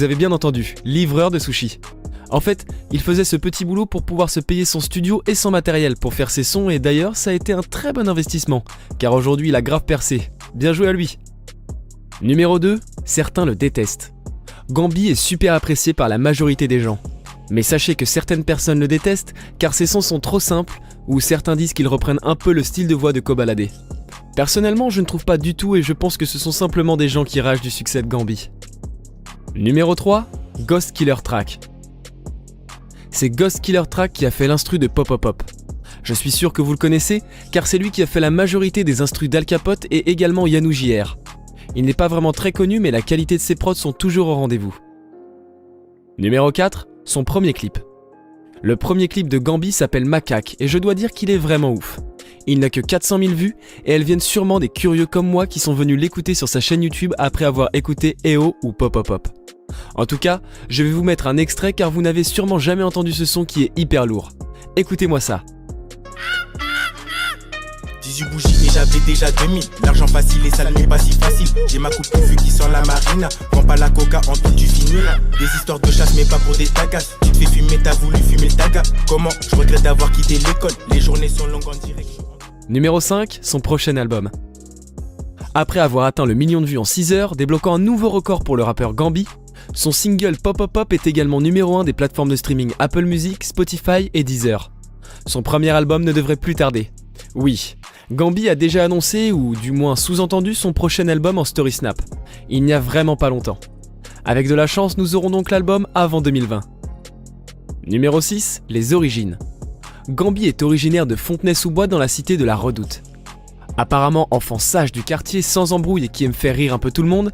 Vous avez bien entendu, livreur de sushis. En fait, il faisait ce petit boulot pour pouvoir se payer son studio et son matériel pour faire ses sons et d'ailleurs ça a été un très bon investissement, car aujourd'hui il a grave percé. Bien joué à lui. Numéro 2, certains le détestent. Gambi est super apprécié par la majorité des gens. Mais sachez que certaines personnes le détestent car ses sons sont trop simples ou certains disent qu'ils reprennent un peu le style de voix de Kobalade. Personnellement, je ne trouve pas du tout et je pense que ce sont simplement des gens qui ragent du succès de Gambi. Numéro 3, Ghost Killer Track. C'est Ghost Killer Track qui a fait l'instru de Pop Pop Pop. Je suis sûr que vous le connaissez car c'est lui qui a fait la majorité des instrus d'Al Capote et également Yannou JR. Il n'est pas vraiment très connu mais la qualité de ses prods sont toujours au rendez-vous. Numéro 4, son premier clip. Le premier clip de Gambi s'appelle Macaque et je dois dire qu'il est vraiment ouf. Il n'a que 400 000 vues et elles viennent sûrement des curieux comme moi qui sont venus l'écouter sur sa chaîne YouTube après avoir écouté EO ou Pop Pop Pop. En tout cas, je vais vous mettre un extrait car vous n'avez sûrement jamais entendu ce son qui est hyper lourd. Écoutez-moi ça. 18 bougies et j'avais déjà 2000. L'argent facile et ça n'est pas si facile. J'ai ma coupe vue qui sent la marina. Prends pas la coca en tout du vinyle. Des histoires de chasse mais pas pour des tagasses. Tu te fais fumer, t'as voulu fumer le taga. Comment? Je regrette d'avoir quitté l'école. Les journées sont longues en direction. Numéro 5, son prochain album. Après avoir atteint le million de vues en 6 heures, débloquant un nouveau record pour le rappeur Gambi, son single Pop Pop Pop est également numéro 1 des plateformes de streaming Apple Music, Spotify et Deezer. Son premier album ne devrait plus tarder. Oui, Gambi a déjà annoncé, ou du moins sous-entendu, son prochain album en Story Snap. Il n'y a vraiment pas longtemps. Avec de la chance, nous aurons donc l'album avant 2020. Numéro 6, les origines. Gambi est originaire de Fontenay-sous-Bois dans la cité de la Redoute. Apparemment enfant sage du quartier, sans embrouille et qui aime faire rire un peu tout le monde,